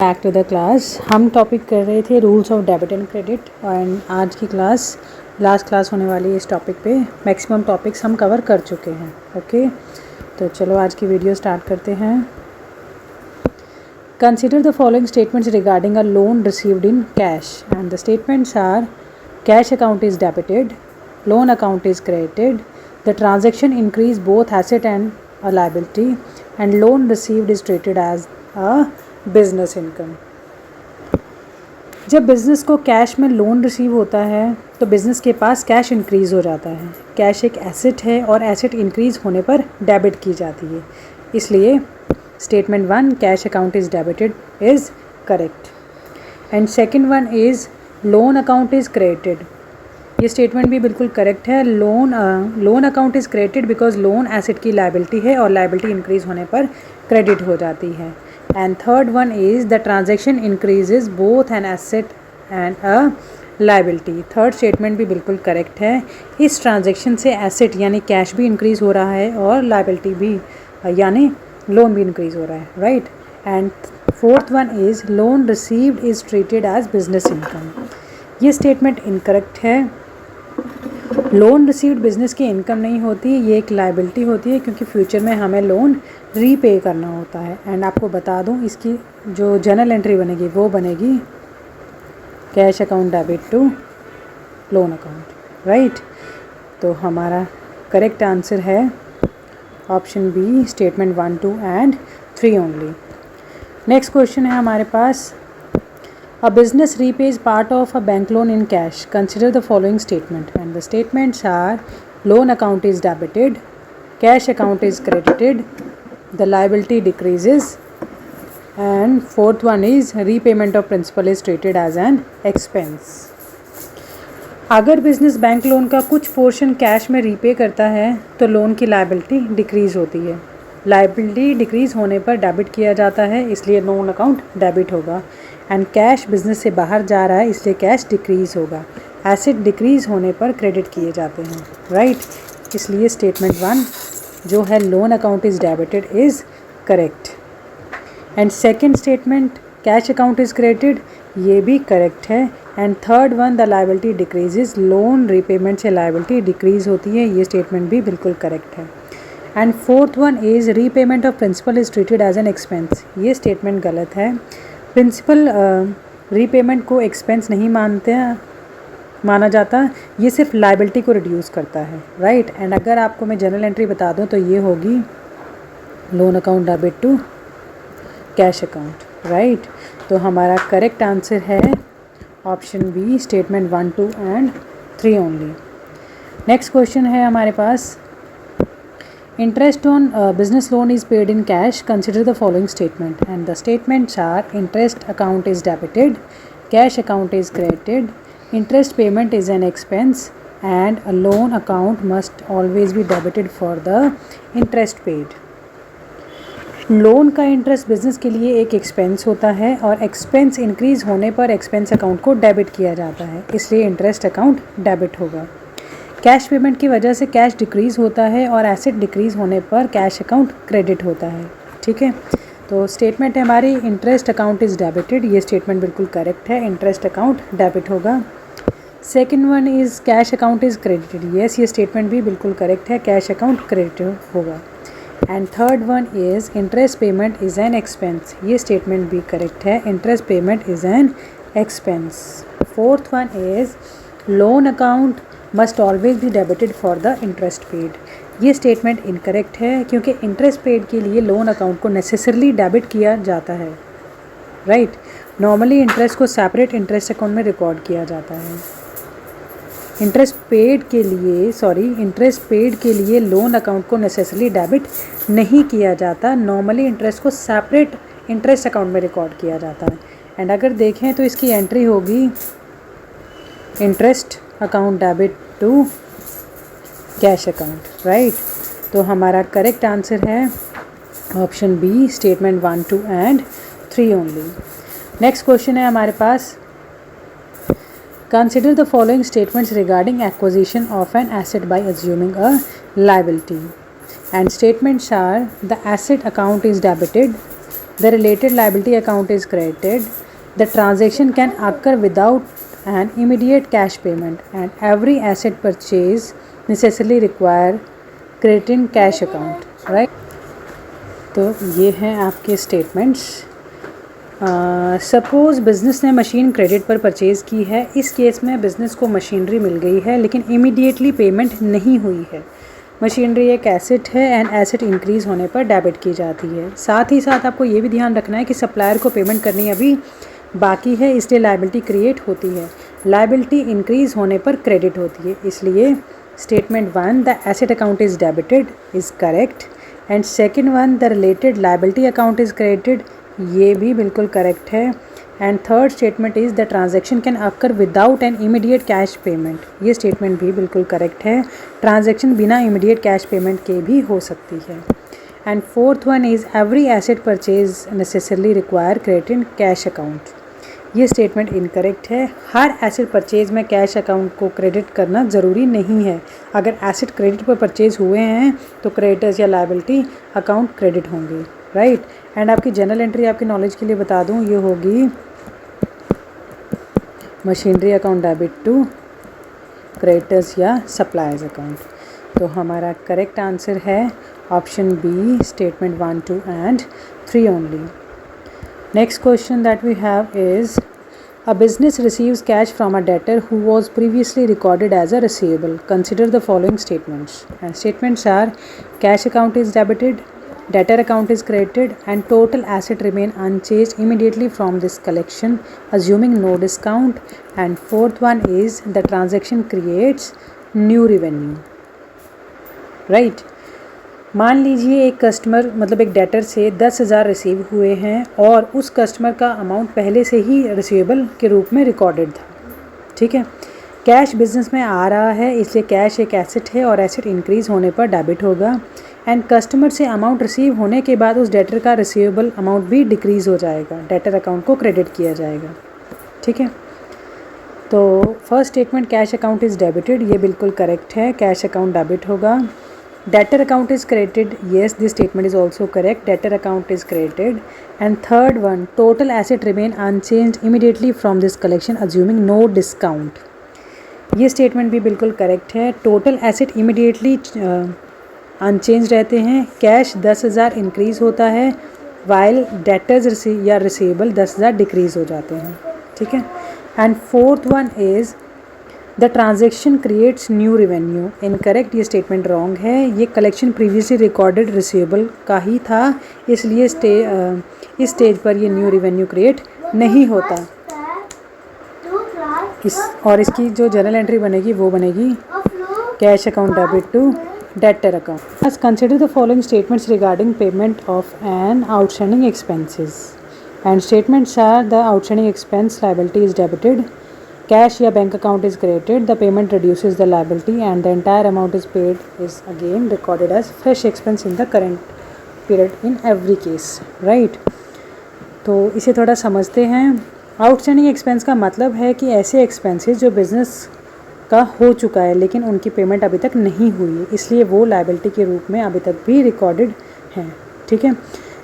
Back to the class. हम topic कर रहे थे rules of debit and credit and आज की क्लास लास्ट क्लास होने वाली है। इस टॉपिक पे मैक्सिमम टॉपिक्स हम कवर कर चुके हैं। ओके, तो चलो आज की वीडियो स्टार्ट करते हैं। Consider the following statements regarding a loan received in cash and the statements are cash account is debited, loan account is credited, the transaction increase both asset and a liability and loan received is treated as a business income. जब business को cash में loan receive होता है तो business के पास cash increase हो जाता है। कैश एक एसेट है और एसेट इंक्रीज़ होने पर डेबिट की जाती है, इसलिए statement 1 cash account is debited is correct and second one is loan account is credited. ये स्टेटमेंट भी बिल्कुल करेक्ट है। Loan account is credited because loan asset की लायबिलिटी है और लायबिलिटी इंक्रीज़ होने पर क्रेडिट हो जाती है। And third one is the transaction increases both an asset and a liability। Third statement भी बिल्कुल करेक्ट है। इस ट्रांजेक्शन से एसेट यानी कैश भी इंक्रीज़ हो रहा है और लायबिलिटी भी यानी लोन भी इंक्रीज़ हो रहा है, right. And fourth one is loan received is treated as business income. ये स्टेटमेंट इनकरेक्ट है। लोन रिसीव्ड बिज़नेस की इनकम नहीं होती, ये एक लायबिलिटी होती है क्योंकि फ्यूचर में हमें लोन रीपे करना होता है। एंड आपको बता दूं इसकी जो जर्नल एंट्री बनेगी वो बनेगी cash account debit to loan account, right. तो हमारा करेक्ट आंसर है option B, statement 1, 2 and 3 only. Next question है हमारे पास, a business repays part of a bank loan in cash. Consider the following statement and the statements are loan account is debited, cash account is credited, the liability decreases and fourth one is repayment of principal is treated as an expense। अगर business bank loan का कुछ portion cash में repay करता है तो loan की liability decrease होती है। लायबिलिटी डिक्रीज़ होने पर डेबिट किया जाता है, इसलिए लोन अकाउंट डेबिट होगा। एंड कैश बिजनेस से बाहर जा रहा है, इसलिए कैश डिक्रीज़ होगा। एसेट डिक्रीज़ होने पर क्रेडिट किए जाते हैं, राइट। इसलिए स्टेटमेंट 1 जो है loan account is debited is correct. And second statement cash account is credited, ये भी करेक्ट है। And third one the liability decreases, loan repayment से लायबिलिटी डिक्रीज़ होती है, ये स्टेटमेंट भी बिल्कुल करेक्ट है। And fourth one is repayment of principal is treated as an expense, ये स्टेटमेंट गलत है। प्रिंसिपल रीपेमेंट को एक्सपेंस नहीं माना जाता, ये सिर्फ लायबिलिटी को रिड्यूस करता है, राइट। एंड अगर आपको मैं जनरल एंट्री बता दूं तो ये होगी loan account debit to cash account, right. तो हमारा करेक्ट आंसर है option B, statement 1, 2 and 3 only. Next question है हमारे पास, interest on business loan is paid in cash. Consider the following statement and the statements are interest account is debited, cash account is credited, interest payment is an expense and a loan account must always be debited for the interest paid। Loan का interest business के लिए एक expense होता है और expense increase होने पर expense account को डेबिट किया जाता है, इसलिए इंटरेस्ट अकाउंट डेबिट होगा। कैश पेमेंट की वजह से कैश डिक्रीज़ होता है और एसेट डिक्रीज़ होने पर कैश अकाउंट क्रेडिट होता है, ठीक है। तो स्टेटमेंट है हमारी इंटरेस्ट अकाउंट इज़ डेबिटेड, ये स्टेटमेंट बिल्कुल करेक्ट है, इंटरेस्ट अकाउंट डेबिट होगा। Second one is cash account is credited, yes ये स्टेटमेंट भी बिल्कुल करेक्ट है, कैश अकाउंट क्रेडिट होगा। And third one is interest payment is an expense, ये स्टेटमेंट भी करेक्ट है, interest payment is an expense. Fourth one is loan account must always be debited for the interest paid, ये statement incorrect है क्योंकि interest paid के लिए loan account को necessarily debit किया जाता है, राइट। नॉर्मली इंटरेस्ट को सेपरेट इंटरेस्ट अकाउंट में रिकॉर्ड किया जाता है। इंटरेस्ट पेड के लिए लोन अकाउंट को नेसेसरली डेबिट नहीं किया जाता, नॉर्मली इंटरेस्ट को सेपरेट इंटरेस्ट अकाउंट में रिकॉर्ड किया जाता है। एंड अगर देखें तो इसकी एंट्री होगी interest account debit to cash account, right. तो हमारा करेक्ट आंसर है option B, statement 1, 2 and 3 only. Next question है हमारे पास, consider the following statements regarding acquisition of an asset by assuming a liability and statements are the asset account is debited, the related liability account is credited, the transaction can occur without an immediate cash payment, and every asset purchase necessarily require credit in cash account, right? तो ये हैं आपके statements. Suppose business ने machine credit पर purchase की है। इस case में बिज़नेस को मशीनरी मिल गई है लेकिन इमीडिएटली पेमेंट नहीं हुई है। मशीनरी एक एसेट है एंड एसेट इंक्रीज़ होने पर डेबिट की जाती है। साथ ही साथ आपको ये भी ध्यान रखना है कि सप्लायर को पेमेंट करनी अभी बाकी है, इसलिए लायबिलिटी क्रिएट होती है। लायबिलिटी इंक्रीज़ होने पर क्रेडिट होती है, इसलिए statement 1 the asset account is debited is correct and second one the related liability account is credited, ये भी बिल्कुल करेक्ट है। And third statement is the transaction can occur without an immediate cash payment, ये statement भी बिल्कुल correct है। Transaction बिना immediate cash payment के भी हो सकती है। And fourth one is every asset purchase necessarily require credit in cash account, ये स्टेटमेंट इनकरेक्ट है। हर एसेट परचेज में कैश अकाउंट को क्रेडिट करना ज़रूरी नहीं है। अगर एसेट क्रेडिट पर परचेज हुए हैं तो क्रेडिटर्स या लायबिलिटी अकाउंट क्रेडिट होंगे, राइट। एंड आपकी जनरल एंट्री आपकी नॉलेज के लिए बता दूं, ये होगी machinery account debit to creditors या सप्लायर्स अकाउंट। तो हमारा करेक्ट आंसर है option B, statement 1, 2 and 3 only. Next question that we have is a business receives cash from a debtor who was previously recorded as a receivable. Consider the following statements. And statements are cash account is debited, debtor account is credited, and total asset remain unchanged immediately from this collection, assuming no discount. And fourth one is the transaction creates new revenue. Right? मान लीजिए एक customer मतलब एक debtor से 10,000 receive हुए हैं और उस कस्टमर का अमाउंट पहले से ही रिसीवेबल के रूप में रिकॉर्डेड था, ठीक है। कैश बिजनेस में आ रहा है, इसलिए कैश एक एसेट है और एसेट इंक्रीज़ होने पर डेबिट होगा। एंड कस्टमर से अमाउंट रिसीव होने के बाद उस डेटर का रिसीवेबल अमाउंट भी डिक्रीज़ हो जाएगा, डेटर अकाउंट को क्रेडिट किया जाएगा, ठीक है। तो first statement cash account is debited, ये बिल्कुल करेक्ट है, कैश अकाउंट डेबिट होगा। Debtor account is credited, yes, this statement is also correct, debtor account is credited. And third one, total asset remain unchanged immediately from this collection assuming no discount, ये statement भी बिल्कुल correct है। total asset immediately unchanged रहते हैं, cash 10,000 increase होता है while debtors या receivable 10,000 decrease हो जाते हैं, ठीक है। And fourth one is the transaction creates new revenue, incorrect, ये स्टेटमेंट रॉन्ग है। ये कलेक्शन प्रीवियसली रिकॉर्डेड रिसीवेबल का ही था, इसलिए इस स्टेज पर ये न्यू रेवेन्यू क्रिएट नहीं होता। और इसकी जो जनरल एंट्री बनेगी वो बनेगी cash account debit to debtor account. बस consider the following statements regarding payment of an outstanding expenses and statements are the outstanding expense liability is debited, cash या bank account is credited, the payment reduces the liability and the entire amount is paid is again recorded as fresh expense in the current period in every case, right। तो इसे थोड़ा समझते हैं। Outstanding expense का मतलब है कि ऐसे एक्सपेंसेस जो बिज़नेस का हो चुका है लेकिन उनकी पेमेंट अभी तक नहीं हुई है, इसलिए वो लायबिलिटी के रूप में अभी तक भी रिकॉर्डेड हैं, ठीक है।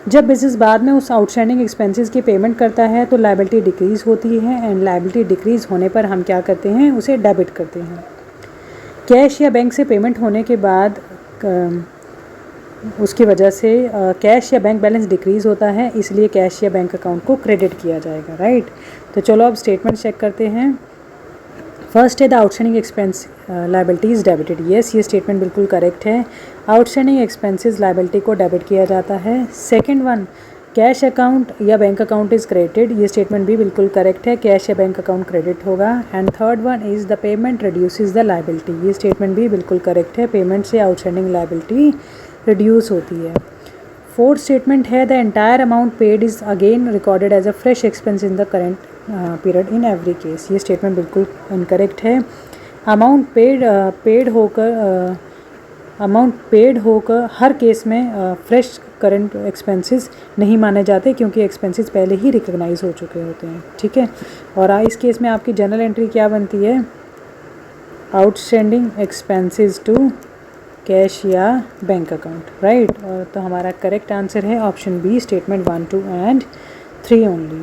जब बिज़नेस बाद में उस आउटस्टैंडिंग एक्सपेंसेस की पेमेंट करता है तो लायबिलिटी डिक्रीज़ होती है एंड लायबिलिटी डिक्रीज़ होने पर हम क्या करते हैं, उसे डेबिट करते हैं। कैश या बैंक से पेमेंट होने के बाद उसकी वजह से कैश या बैंक बैलेंस डिक्रीज़ होता है, इसलिए कैश या बैंक अकाउंट को क्रेडिट किया जाएगा, राइट। तो चलो अब स्टेटमेंट चेक करते हैं। फर्स्ट है the outstanding expense liability is debited, yes, ये स्टेटमेंट बिल्कुल करेक्ट है। आउटस्टैंडिंग एक्सपेंसेस लायबिलिटी को डेबिट किया जाता है। सेकंड वन, कैश अकाउंट या बैंक अकाउंट इज़ क्रेडिटेड, ये स्टेटमेंट भी बिल्कुल करेक्ट है, कैश या बैंक अकाउंट क्रेडिट होगा। And third one is the payment reduces the liability, ये स्टेटमेंट भी बिल्कुल करेक्ट है, पेमेंट से आउटस्टैंडिंग लायबिलिटी रिड्यूस होती है। फोर्थ स्टेटमेंट है the entire amount paid is again recorded as a fresh expense in the current period in every case, ये statement बिल्कुल इनकरेक्ट है। अमाउंट पेड होकर हर केस में फ्रेश करंट एक्सपेंसेस नहीं माने जाते क्योंकि एक्सपेंसेस पहले ही रिकॉग्नाइज हो चुके होते हैं, ठीक है। और इस केस में आपकी जनरल एंट्री क्या बनती है, आउटस्टैंडिंग एक्सपेंसेस टू कैश या बैंक अकाउंट, राइट। और तो हमारा करेक्ट आंसर है option B, statement 1, 2 and 3 only.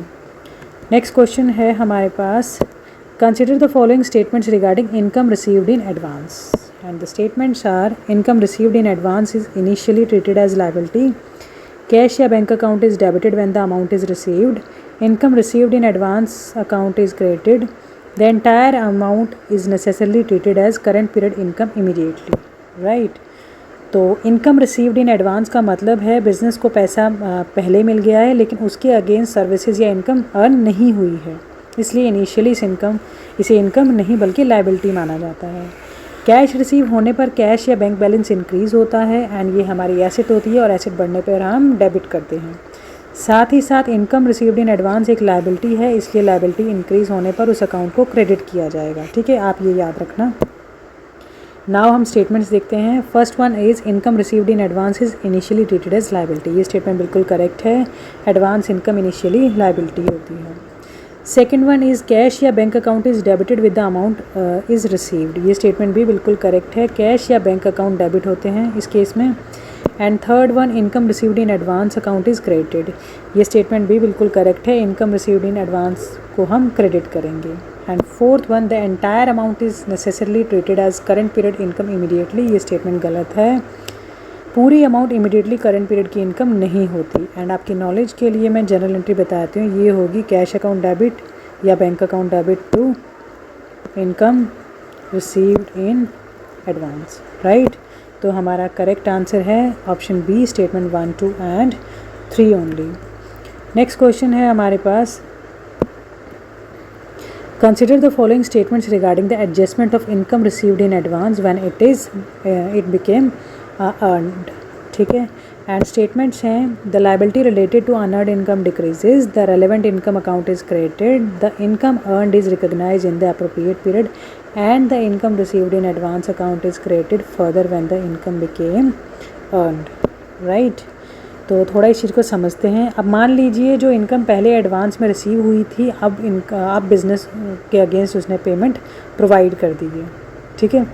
Next question है हमारे पास, consider the following statements regarding income received in advance and the statements are, income received in advance is initially treated as liability, cash या bank account is debited when the amount is received, income received in advance account is credited, the entire amount is necessarily treated as current period income immediately, right. तो income received in advance का मतलब है business को पैसा पहले मिल गया है लेकिन उसके अगेंस्ट सर्विसेज या इनकम अर्न नहीं हुई है, इसलिए इनिशियली इसे इनकम नहीं बल्कि लायबिलिटी माना जाता है। कैश रिसीव होने पर कैश या बैंक बैलेंस इंक्रीज़ होता है एंड ये हमारी एसेट होती है और एसेट बढ़ने पर हम डेबिट करते हैं। साथ ही साथ इनकम रिसीव्ड इन एडवांस एक लायबिलिटी है, इसलिए लायबिलिटी इंक्रीज़ होने पर उस अकाउंट को क्रेडिट किया जाएगा, ठीक है, आप ये याद रखना। नाउ हम स्टेटमेंट्स देखते हैं। First one is income received in advance is initially treated as liability, ये स्टेटमेंट बिल्कुल करेक्ट है, एडवांस इनकम इनिशियली लायबिलिटी होती है। सेकेंड वन इज़ कैश या bank account is debited with the amount is received, ये statement भी बिल्कुल correct है, कैश या बैंक अकाउंट डेबिट होते हैं इस केस में। And third one, income received in advance account is credited, ये स्टेटमेंट भी बिल्कुल करेक्ट है, इनकम रिसीव्ड इन एडवांस को हम क्रेडिट करेंगे। And fourth one, the entire amount is necessarily treated as current period income immediately, ये statement गलत है, पूरी अमाउंट इमीडिएटली करंट पीरियड की इनकम नहीं होती। एंड आपकी नॉलेज के लिए मैं जनरल एंट्री बताती हूँ, ये होगी कैश अकाउंट डेबिट या bank account debit to income received in advance, right. तो हमारा करेक्ट आंसर है option B, statement 1, 2 and 3 only. Next question है हमारे पास, consider the following statements regarding the adjustment of income received in advance when it became earned, ठीक है। And statements हैं, the liability related to unearned income decreases, the relevant income account is credited, the income earned is recognise in the appropriate period and the income received in advance account is credited further when the income became earned, right. तो थोड़ा इस चीज़ को समझते हैं। अब मान लीजिए जो इनकम पहले एडवांस में रिसीव हुई थी, अब बिज़नेस के अगेंस्ट उसने पेमेंट प्रोवाइड कर दी है, ठीक है,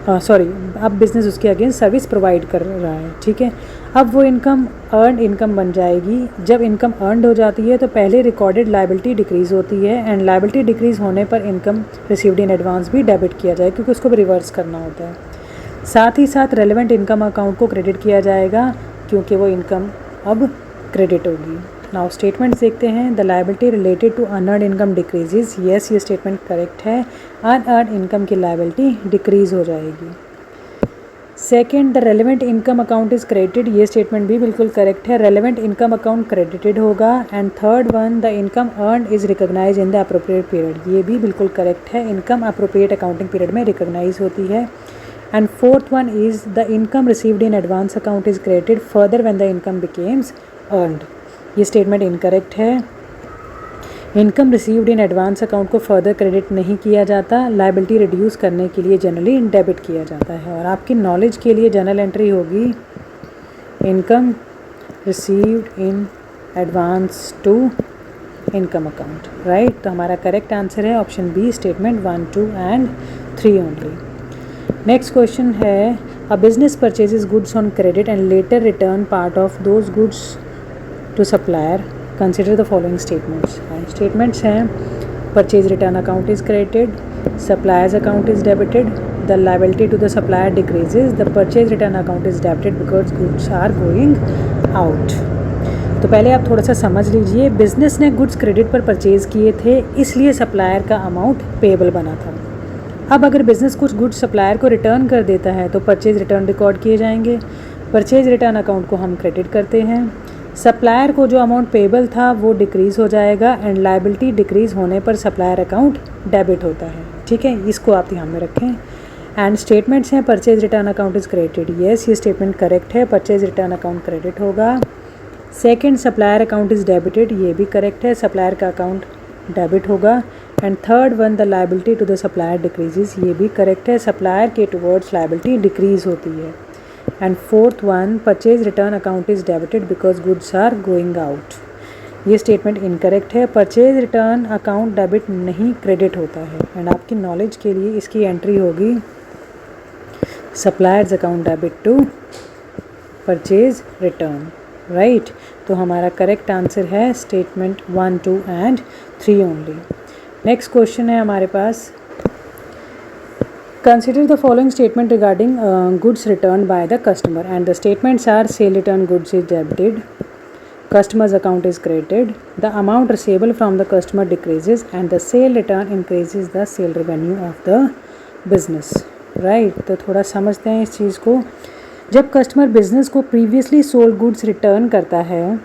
अब बिज़नेस उसके अगेंस्ट सर्विस प्रोवाइड कर रहा है, ठीक है। अब वो इनकम अर्नड इनकम बन जाएगी। जब इनकम अर्नड हो जाती है तो पहले रिकॉर्डेड लायबिलिटी डिक्रीज़ होती है एंड लायबिलिटी डिक्रीज़ होने पर इनकम रिसीव्ड इन एडवांस भी डेबिट किया जाए क्योंकि उसको भी रिवर्स करना होता है। साथ ही साथ रेलेवेंट इनकम अकाउंट को क्रेडिट किया जाएगा क्योंकि वो इनकम अब क्रेडिट होगी। नाउ स्टेटमेंट्स देखते हैं। The liability related to unearned income decreases, yes ये स्टेटमेंट करेक्ट है, अनअर्न्ड इनकम की लायबिलिटी डिक्रीज़ हो जाएगी। Second, the relevant income account is credited, ये स्टेटमेंट भी बिल्कुल करेक्ट है, रेलेवेंट इनकम अकाउंट क्रेडिटेड होगा। And third one, the income earned is recognise in the appropriate period, ये भी बिल्कुल करेक्ट है, इनकम अप्रोप्रिएट अकाउंटिंग पीरियड में रिकॉग्नाइज होती है। And fourth one is the income received in advance account is credited further when the income becomes earned, ये statement incorrect है, income received in advance account को further credit नहीं किया जाता, liability reduce करने के लिए जनरली डेबिट किया जाता है। और आपकी नॉलेज के लिए जनरल एंट्री होगी income received in advance to income account, right. तो हमारा करेक्ट आंसर है option B, statement 1, 2 and 3 only. Next question है, a business purchases goods on credit and later return part of those goods to supplier, consider the following statements. And statements हैं, purchase return account is credited, suppliers account is debited, the liability to the supplier decreases, the purchase return account is debited because goods are going out. तो पहले आप थोड़ा सा समझ लीजिए, business ने goods credit पर परचेज़ किए थे इसलिए सप्लायर का अमाउंट पेबल बना था। अब अगर बिज़नेस कुछ गुड्स सप्लायर को रिटर्न कर देता है तो परचेज रिटर्न रिकॉर्ड किए जाएंगे, परचेज रिटर्न अकाउंट को हम क्रेडिट करते हैं, सप्लायर को जो अमाउंट पेबल था वो डिक्रीज़ हो जाएगा एंड लायबिलिटी डिक्रीज़ होने पर सप्लायर अकाउंट डेबिट होता है, ठीक है, इसको आप ध्यान में रखें। एंड स्टेटमेंट्स हैं, purchase return account is credited, yes ये स्टेटमेंट करेक्ट है, परचेज रिटर्न अकाउंट क्रेडिट होगा। Second, supplier account is debited, ये भी करेक्ट है, सप्लायर का अकाउंट डेबिट होगा। And third one, the liability to the supplier decreases, ये भी करेक्ट है, सप्लायर के टुवर्ड्स लायबिलिटी डिक्रीज़ होती है। And fourth one, purchase return account is debited because goods are going out, ये स्टेटमेंट इनकरेक्ट है, purchase return account debit नहीं credit होता है। एंड आपकी नॉलेज के लिए इसकी एंट्री होगी suppliers account debit to purchase return, right. तो हमारा करेक्ट आंसर है statement 1, 2 and 3 only. Next question है हमारे पास, consider the following statement regarding goods return by the customer and the statements are sale return goods is debited, customer's account is credited, the amount receivable from the customer decreases and the sale return increases the sale revenue of the business, right। तो थोड़ा समझते हैं इस चीज़ को। जब customer business को previously sold goods return करता है,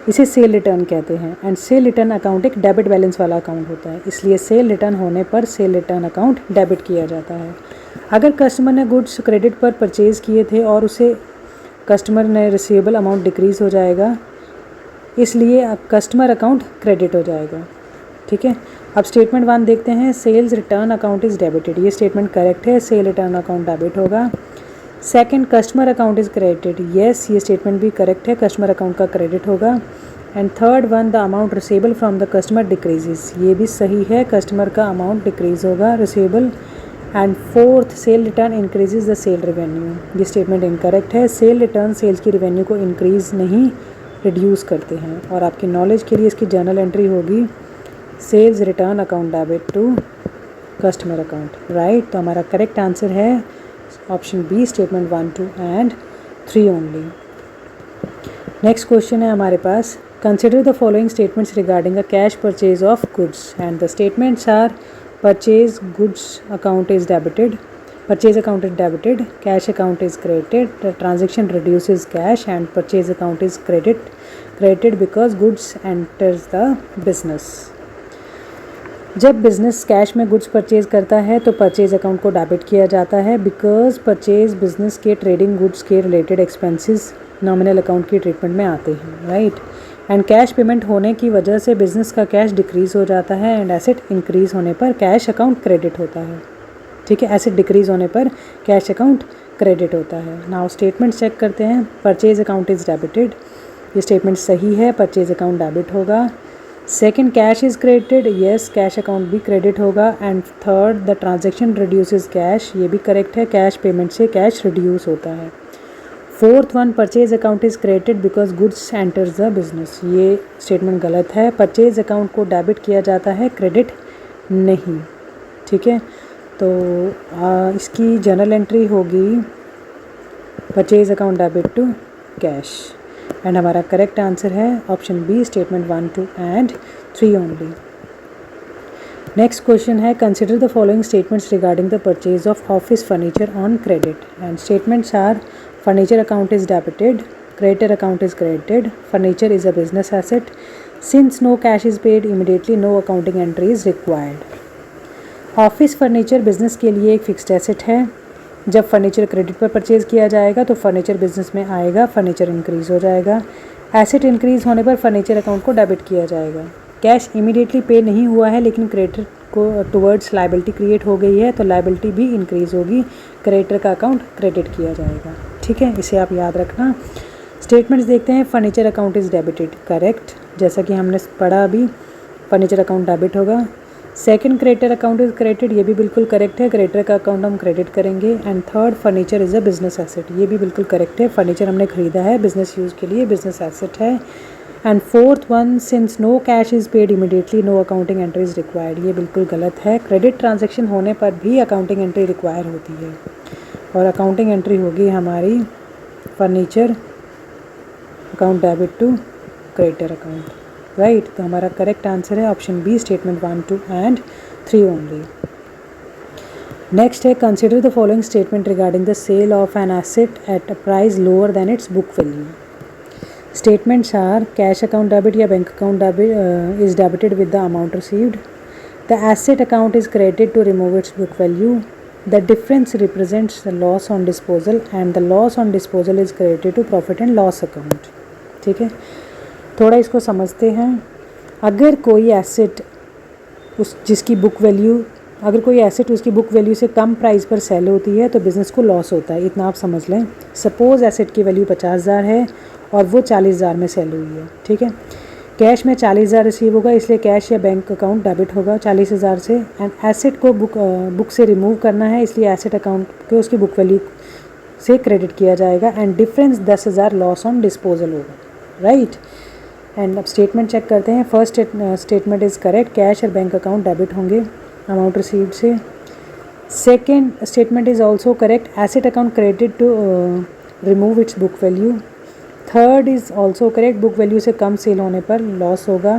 इसे सेल रिटर्न कहते हैं। एंड सेल रिटर्न अकाउंट एक डेबिट बैलेंस वाला अकाउंट होता है, इसलिए सेल रिटर्न होने पर सेल रिटर्न अकाउंट डेबिट किया जाता है। अगर कस्टमर ने गुड्स क्रेडिट पर परचेज़ किए थे और उसे कस्टमर ने रिसीवेबल अमाउंट डिक्रीज़ हो जाएगा, इसलिए कस्टमर अकाउंट क्रेडिट हो जाएगा, ठीक है। अब स्टेटमेंट 1 देखते हैं, sales return account is debited, ये स्टेटमेंट करेक्ट है, सेल रिटर्न अकाउंट डेबिट होगा। Second, customer account is credited, yes ये स्टेटमेंट भी करेक्ट है, कस्टमर अकाउंट का क्रेडिट होगा। And third one, the amount receivable from the customer decreases, ये भी सही है, कस्टमर का अमाउंट डिक्रीज़ होगा receivable. And fourth, sale return increases the sale revenue, ये स्टेटमेंट इनकरेक्ट है, सेल रिटर्न सेल्स की रेवेन्यू को इंक्रीज़ नहीं रिड्यूस करते हैं। और आपकी नॉलेज के लिए इसकी जर्नल एंट्री होगी sales return account debit to customer account, right. तो हमारा करेक्ट आंसर है option B, statement 1, 2 and 3 only. Next question है हमारे पास, consider the following statements regarding a cash purchase of goods and the statements are purchase goods account is debited, purchase account is debited, cash account is credited, the transaction reduces cash and purchase account is credited because goods enters the business। जब business cash में goods purchase करता है तो purchase account को debit किया जाता है, because purchase business के ट्रेडिंग गुड्स के रिलेटेड एक्सपेंसेस नॉमिनल अकाउंट की ट्रीटमेंट में आते हैं, राइट। एंड कैश पेमेंट होने की वजह से बिज़नेस का कैश डिक्रीज़ हो जाता है एंड एसेट इंक्रीज़ होने पर कैश अकाउंट क्रेडिट होता है, ठीक है। एसेट डिक्रीज़ होने पर कैश अकाउंट क्रेडिट होता है। नाउ स्टेटमेंट चेक करते हैं, परचेज अकाउंट इज़ डेबिटेड, ये स्टेटमेंट सही है, परचेज अकाउंट डेबिट होगा। Second, cash is credited, yes cash account भी क्रेडिट होगा। And third, the transaction reduces cash, ये भी करेक्ट है, कैश पेमेंट से कैश रिड्यूस होता है। Fourth one, purchase account is credited because goods enters the business, ये स्टेटमेंट गलत है, परचेज अकाउंट को डेबिट किया जाता है, क्रेडिट नहीं, ठीक है। तो इसकी जर्नल एंट्री होगी purchase account debit to cash and हमारा करेक्ट आंसर है option B, statement 1, 2 and 3 only. Next question है, consider the following statements regarding the purchase of office furniture on credit and statements are furniture account is debited, creditor account is credited, furniture is a business asset, since no cash is paid immediately no accounting entry is required। Office furniture business के लिए एक fixed asset है, जब furniture credit पर purchase किया जाएगा तो furniture business में आएगा, फर्नीचर इंक्रीज़ हो जाएगा। एसेट इंक्रीज़ होने पर फर्नीचर अकाउंट को डेबिट किया जाएगा। कैश इमीडिएटली पे नहीं हुआ है लेकिन क्रेडिटर को टुवर्ड्स लाइबिलिटी क्रिएट हो गई है, तो लाइबिलिटी भी इंक्रीज़ होगी, क्रेडिटर का अकाउंट क्रेडिट किया जाएगा, ठीक है, इसे आप याद रखना। स्टेटमेंट्स देखते हैं, furniture account is debited, correct, जैसा कि हमने पढ़ा अभी, फर्नीचर अकाउंट डेबिट होगा। Second, creditor account is credited, ये भी बिल्कुल करेक्ट है, क्रेडिटर का अकाउंट हम क्रेडिट करेंगे। And third, furniture is a business asset, ये भी बिल्कुल करेक्ट है, फर्नीचर हमने ख़रीदा है बिजनेस यूज़ के लिए, बिजनेस एसेट है। And fourth one, since no cash is paid immediately no accounting entry is required, ये बिल्कुल गलत है, क्रेडिट ट्रांजैक्शन होने पर भी अकाउंटिंग एंट्री रिक्वायर होती है और अकाउंटिंग एंट्री होगी हमारी furniture account debit to creditor account, right. तो हमारा करेक्ट आंसर है option B, statement 1, 2 and 3 only. Next है, consider the following statement regarding the sale of an asset at a price lower than its book value. Statements are, cash account debit या bank account debit is debited with the amount received, the asset account is credited to remove its book value, the difference represents the loss on disposal and the loss on disposal is credited to profit and loss account, ठीक है। थोड़ा इसको समझते हैं, अगर कोई asset जिसकी book value, अगर कोई एसेट उसकी बुक वैल्यू से कम प्राइस पर सेल होती है तो बिज़नेस को लॉस होता है, इतना आप समझ लें। सपोज़ एसेट की वैल्यू 50,000 है और वो 40,000 में सेल हुई है, ठीक है। कैश में 40,000 रिसीव होगा, इसलिए कैश या बैंक अकाउंट डेबिट होगा 40,000 से। एंड एसेट को बुक से रिमूव करना है, इसलिए एसेट अकाउंट को उसकी बुक वैल्यू से क्रेडिट किया जाएगा। And difference 10,000 loss on disposal होगा, राइट। एंड अब स्टेटमेंट चेक करते हैं। First statement is correct, cash और बैंक अकाउंट डेबिट होंगे अमाउंट रिसीव्ड से। Second statement is also correct, asset account credit to remove its book value. Third is also correct, book value से कम sale होने पर loss होगा।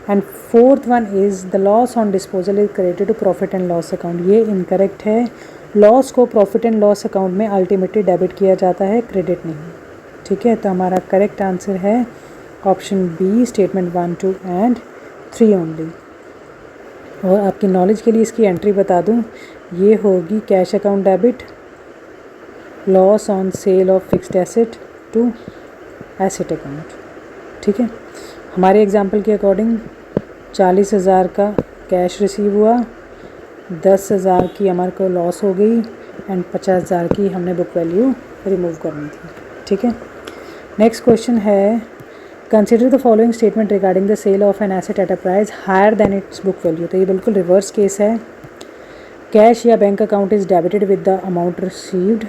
And fourth one is the loss on disposal is credited to profit and loss account, ये incorrect है। Loss को profit and loss account में ultimately debit किया जाता है, क्रेडिट नहीं, ठीक है। तो हमारा करेक्ट आंसर है option B, statement 1, 2 and 3 only. और आपकी नॉलेज के लिए इसकी एंट्री बता दूं, ये होगी cash account debit, loss on sale of fixed asset to asset account, ठीक है। हमारे एग्जांपल के अकॉर्डिंग 40,000 का कैश रिसीव हुआ, 10,000 की हमारे को लॉस हो गई एंड 50,000 की हमने बुक वैल्यू रिमूव करनी थी, ठीक है। नेक्स्ट क्वेश्चन है, consider the following statement regarding the sale of an asset at a price higher than its book value. तो ये बिल्कुल रिवर्स केस है। कैश या bank account is debited with the amount received,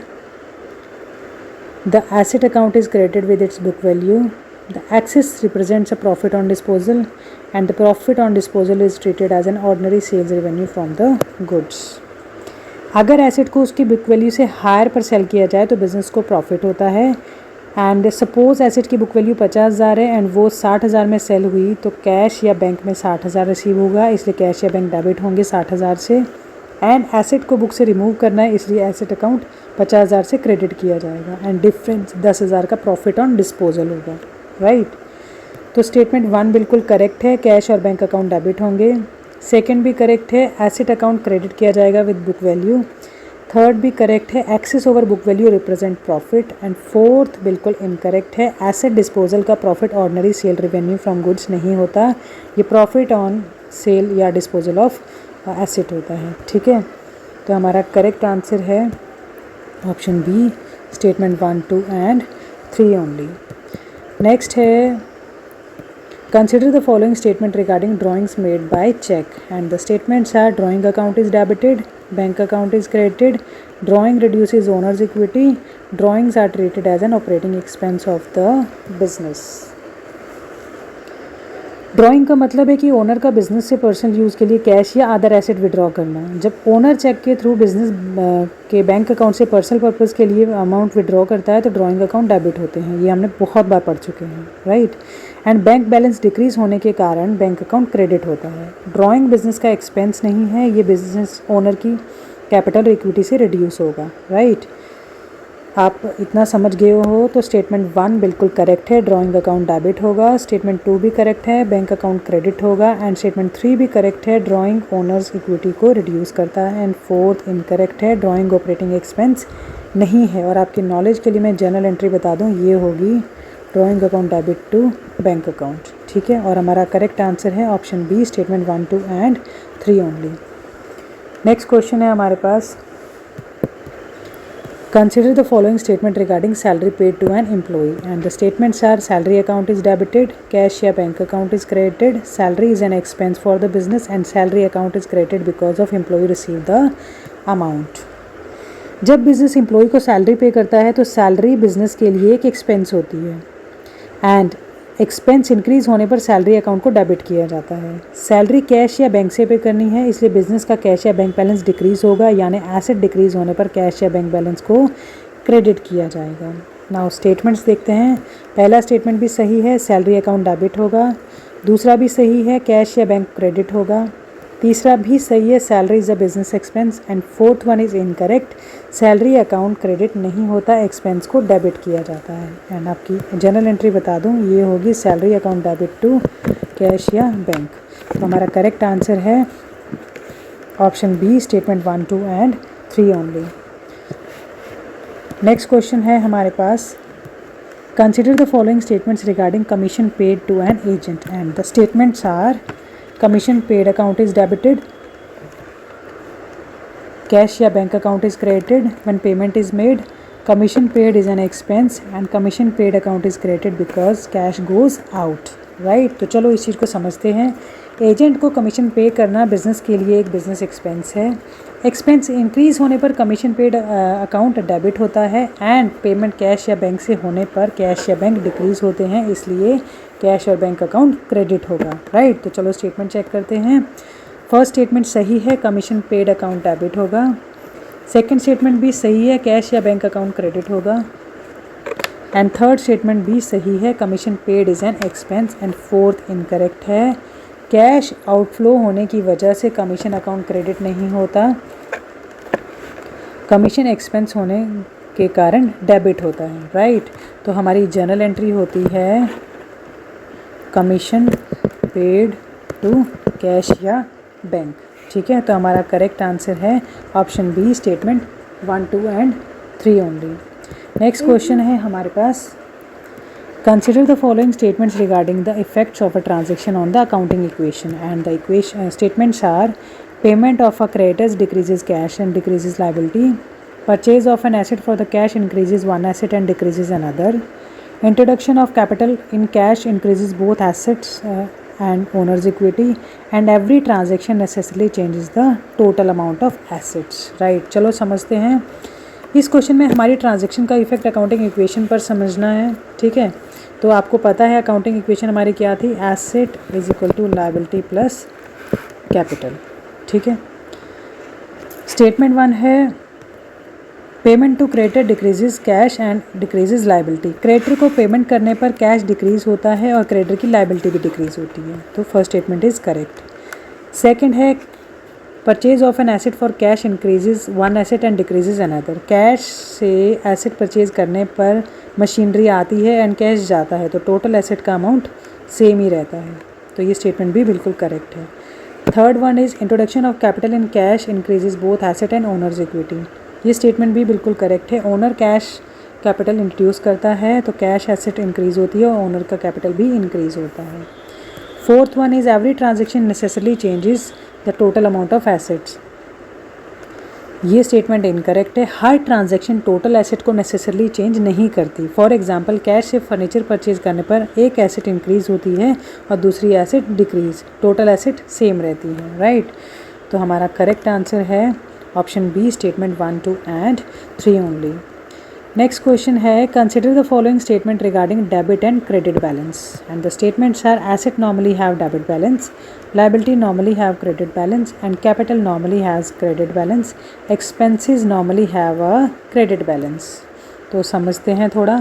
the asset account is credited with its book value, the excess represents a profit on disposal and the profit on disposal is treated as an ordinary sales revenue from the goods. अगर asset को उसकी book value से higher पर cell किया जाए तो business को profit होता है। एंड सपोज एसेट की बुक वैल्यू 50,000 है एंड वो 60,000 में सेल हुई, तो कैश या बैंक में 60,000 रिसीव होगा, इसलिए कैश या बैंक डेबिट होंगे 60,000 से। एंड एसेट को बुक से रिमूव करना है, इसलिए एसेट अकाउंट 50,000 से क्रेडिट किया जाएगा एंड डिफरेंस 10,000 का प्रॉफिट ऑन डिस्पोजल होगा, राइट। तो स्टेटमेंट 1 बिल्कुल करेक्ट है, कैश और बैंक अकाउंट डेबिट होंगे। सेकेंड भी करेक्ट है, एसेट अकाउंट क्रेडिट किया जाएगा विद बुक वैल्यू। थर्ड भी करेक्ट है, excess over book value represent profit. And fourth बिल्कुल इनकरेक्ट है, एसेट डिस्पोजल का profit ordinary sale revenue from goods नहीं होता, ये प्रॉफिट ऑन सेल या डिस्पोजल ऑफ एसेट होता है, ठीक है। तो हमारा करेक्ट आंसर है option B, statement 1, 2 and 3 only. Next है, consider the following statement regarding drawings made by check, and the statements are drawing account is debited, bank account is credited, drawing reduces owner's equity, drawings are treated as an operating expense of the business। Drawing का मतलब है कि owner का business से personal use के लिए cash या other asset withdraw करना। जब ओनर चेक के थ्रू बिजनेस के बैंक अकाउंट से पर्सनल पर्पस के लिए अमाउंट विड्रॉ करता है तो ड्राइंग अकाउंट डेबिट होते हैं, ये हमने बहुत बार पढ़ चुके हैं, right. And bank balance decrease होने के कारण बैंक अकाउंट क्रेडिट होता है। ड्राइंग बिजनेस का एक्सपेंस नहीं है, ये बिजनेस ओनर की कैपिटल इक्विटी से रिड्यूस होगा, राइट। आप इतना समझ गए हो तो स्टेटमेंट 1 बिल्कुल करेक्ट है, ड्राइंग अकाउंट डेबिट होगा। स्टेटमेंट 2 भी करेक्ट है, बैंक अकाउंट क्रेडिट होगा। एंड स्टेटमेंट 3 भी करेक्ट है, ड्राइंग ओनर्स इक्विटी को रिड्यूस करता है। एंड फोर्थ इनकरेक्ट है, ड्राइंग ऑपरेटिंग एक्सपेंस नहीं है। और आपकी नॉलेज के लिए मैं जनरल एंट्री बता दूँ, ये होगी drawing account debit to bank account, ठीक है। और हमारा करेक्ट आंसर है option B, statement 1, 2 and 3 only. Next question है हमारे पास, consider the following statement regarding salary paid to an employee, and the statements are salary account is debited, cash या bank account is credited, salary is an expense for the business and salary account is credited because of employee received the amount। जब business employ को salary पे करता है तो salary business के लिए एक एक्सपेंस होती है एंड एक्सपेंस इंक्रीज होने पर सैलरी अकाउंट को डेबिट किया जाता है। सैलरी कैश या बैंक से पे करनी है, इसलिए बिजनेस का कैश या बैंक बैलेंस डिक्रीज होगा, यानी एसेट डिक्रीज होने पर कैश या बैंक बैलेंस को क्रेडिट किया जाएगा। नाउ स्टेटमेंट्स देखते हैं। पहला स्टेटमेंट भी सही है, सैलरी अकाउंट डेबिट होगा। दूसरा भी सही है, कैश या बैंक क्रेडिट होगा। तीसरा भी सही है, salary is a business expense. And fourth one is incorrect, salary account credit नहीं होता, एक्सपेंस को डेबिट किया जाता है। एंड आपकी जनरल एंट्री बता दूं, ये होगी salary account debit to cash या बैंक। तो हमारा करेक्ट आंसर है option B, statement 1, 2 and 3 only. Next question है हमारे पास, consider the following statements regarding commission paid to an agent, and the statements are commission paid account is debited, cash या bank account is credited when payment is made, commission paid is an expense and commission paid account is credited because cash goes out, right. तो चलो इस चीज़ को समझते हैं। Agent को commission पे करना बिजनेस के लिए एक बिजनेस एक्सपेंस है। एक्सपेंस इंक्रीज़ होने पर कमीशन पेड अकाउंट डेबिट होता है एंड पेमेंट कैश या बैंक से होने पर कैश या बैंक डिक्रीज़ होते हैं, इसलिए कैश और बैंक अकाउंट क्रेडिट होगा, राइट। तो चलो स्टेटमेंट चेक करते हैं। फर्स्ट स्टेटमेंट सही है, कमीशन पेड अकाउंट डेबिट होगा। सेकंड स्टेटमेंट भी सही है, कैश या बैंक अकाउंट क्रेडिट होगा। एंड थर्ड स्टेटमेंट भी सही है, commission paid is an expense. And fourth incorrect है, कैश आउटफ्लो होने की वजह से कमीशन अकाउंट क्रेडिट नहीं होता, कमीशन एक्सपेंस होने के कारण डेबिट होता है, राइट। तो हमारी जर्नल एंट्री होती है कमीशन पेड टू कैश या बैंक, ठीक है। तो हमारा करेक्ट आंसर है option B, statement 1, 2 and 3 only. Next question है हमारे पास, consider the following statements regarding the effects of a transaction on the accounting equation, and the equation statements are: payment of a creditors decreases cash and decreases liability, purchase of an asset for the cash increases one asset and decreases another, introduction of capital in cash increases both assets and owner's equity, and every transaction necessarily changes the total amount of assets, right। चलो समझते हैं। इस question में हमारी transaction का effect accounting equation पर समझना है, ठीक है। तो आपको पता है अकाउंटिंग इक्वेशन हमारी क्या थी, asset is equal to liability plus capital, ठीक है। स्टेटमेंट 1 है, payment to creditor decreases cash and decreases liability. Creditor को पेमेंट करने पर कैश डिक्रीज होता है और क्रेडिटर की लायबिलिटी भी डिक्रीज होती है, तो first statement is correct. Second है, purchase of an asset for cash increases one asset and decreases another. Cash से एसेट परचेज करने पर मशीनरी आती है एंड कैश जाता है, तो टोटल एसेट का अमाउंट सेम ही रहता है, तो ये स्टेटमेंट भी बिल्कुल करेक्ट है। Third one is introduction of capital in cash increases both asset and owners equity. ये स्टेटमेंट भी बिल्कुल करेक्ट है। ओनर कैश कैपिटल इंट्रोड्यूस करता है तो कैश एसेट इंक्रीज़ होती है और ओनर का कैपिटल भी इंक्रीज़ होता है। Fourth one is every transaction necessarily changes the total amount of assets. ये स्टेटमेंट इनकरेक्ट है। हर ट्रांजैक्शन टोटल एसेट को नेसेसरली चेंज नहीं करती। फॉर एग्जांपल, कैश से फर्नीचर परचेज करने पर एक एसेट इंक्रीज़ होती है और दूसरी asset decrease, total asset same रहती है, राइट। तो हमारा करेक्ट आंसर है option B, statement 1, 2 and 3 only. Next question है, consider the following statement regarding debit and credit balance, and the statements are: asset normally have debit balance, liability normally have credit balance, and capital normally has credit balance, expenses normally have a credit balance। तो समझते हैं थोड़ा।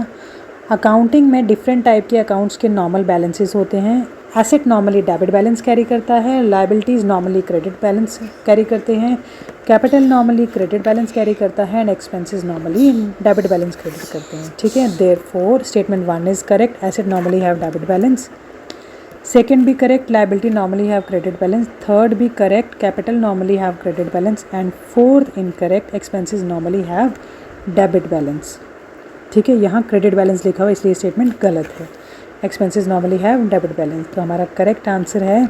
Accounting में different type के accounts के normal balances होते हैं। Asset normally debit balance carry करता है, liabilities normally credit balance carry करते हैं, capital normally credit balance carry करता है and expenses normally debit balance credit करते हैं, ठीक है। Therefore statement 1 is correct, asset normally have debit balance. Second भी correct, liability normally have credit balance. Third भी correct, capital normally have credit balance. And fourth incorrect, expenses normally have debit balance, ठीक है। यहाँ credit balance लिखा हुआ इसलिए statement गलत है। Expenses normally have debit balance, तो हमारा करेक्ट आंसर है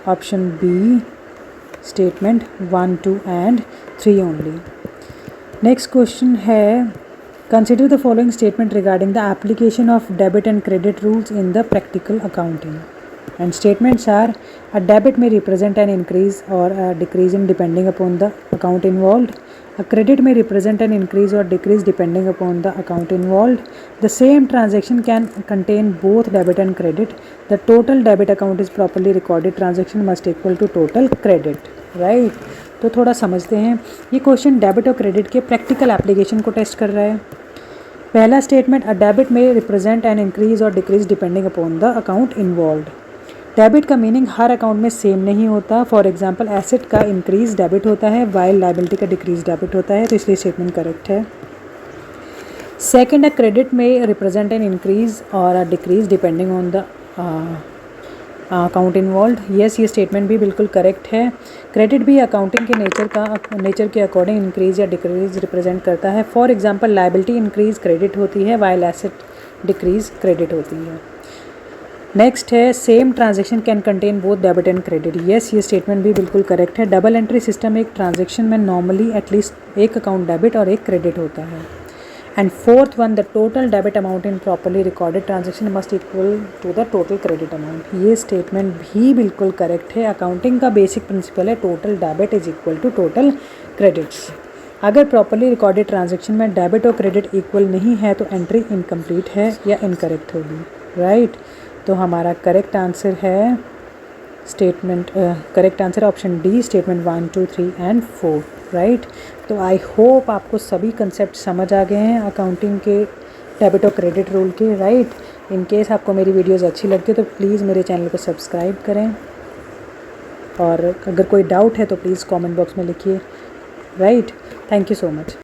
option B, statement 1, 2 and 3 only. Next question है, consider the following statement regarding the application of debit and credit rules in the practical accounting, and statements are: a debit may represent an increase or a decrease in depending upon the account involved, a credit may represent an increase or decrease depending upon the account involved, the same transaction can contain both debit and credit, the total debit account is properly recorded transaction must equal to total credit, right। तो थोड़ा समझते हैं। ये question debit और credit के practical application को test कर रहा है। पहला स्टेटमेंट, अ डेबिट में रिप्रेजेंट एन इंक्रीज और decrease depending upon the account involved. Debit का मीनिंग हर अकाउंट में सेम नहीं होता। फॉर एग्जांपल, एसेट का इंक्रीज डेबिट होता है वाइल लायबिलिटी का डिक्रीज डेबिट होता है, तो इसलिए स्टेटमेंट करेक्ट है। सेकंड, अ क्रेडिट में रिप्रेजेंट एन इंक्रीज और a decrease depending on the account involve. Yes, ये स्टेटमेंट भी बिल्कुल करेक्ट है। क्रेडिट भी अकाउंटिंग के नेचर के अकॉर्डिंग इंक्रीज या डिक्रीज रिप्रेजेंट करता है। For example, liability increase credit होती है वाइल एसेट डिक्रीज क्रेडिट होती है। नेक्स्ट है, same transaction can contain both debit and credit. Yes, ये स्टेटमेंट भी बिल्कुल करेक्ट है। डबल एंट्री सिस्टम एक ट्रांजेक्शन में नॉर्मली एटलीस्ट एक अकाउंट डेबिट और एक क्रेडिट होता है। And fourth one, the total debit amount in properly recorded transaction must equal to the total credit amount. ये स्टेटमेंट भी बिल्कुल करेक्ट है। अकाउंटिंग का बेसिक प्रिंसिपल है total debit is equal to total credits. अगर properly recorded transaction में debit और credit equal नहीं है तो एंट्री इनकम्प्लीट है या इनकरेक्ट होगी, राइट। तो हमारा करेक्ट आंसर है correct answer option D, statement 1, 2, 3 and 4, right. तो आई होप आपको सभी कंसेप्ट समझ आ गए हैं अकाउंटिंग के डेबिट और क्रेडिट रूल के, राइट। इन केस आपको मेरी वीडियोज़ अच्छी लगती है तो प्लीज़ मेरे चैनल को सब्सक्राइब करें, और अगर कोई डाउट है तो प्लीज़ कमेंट बॉक्स में लिखिए, right. Thank you so much.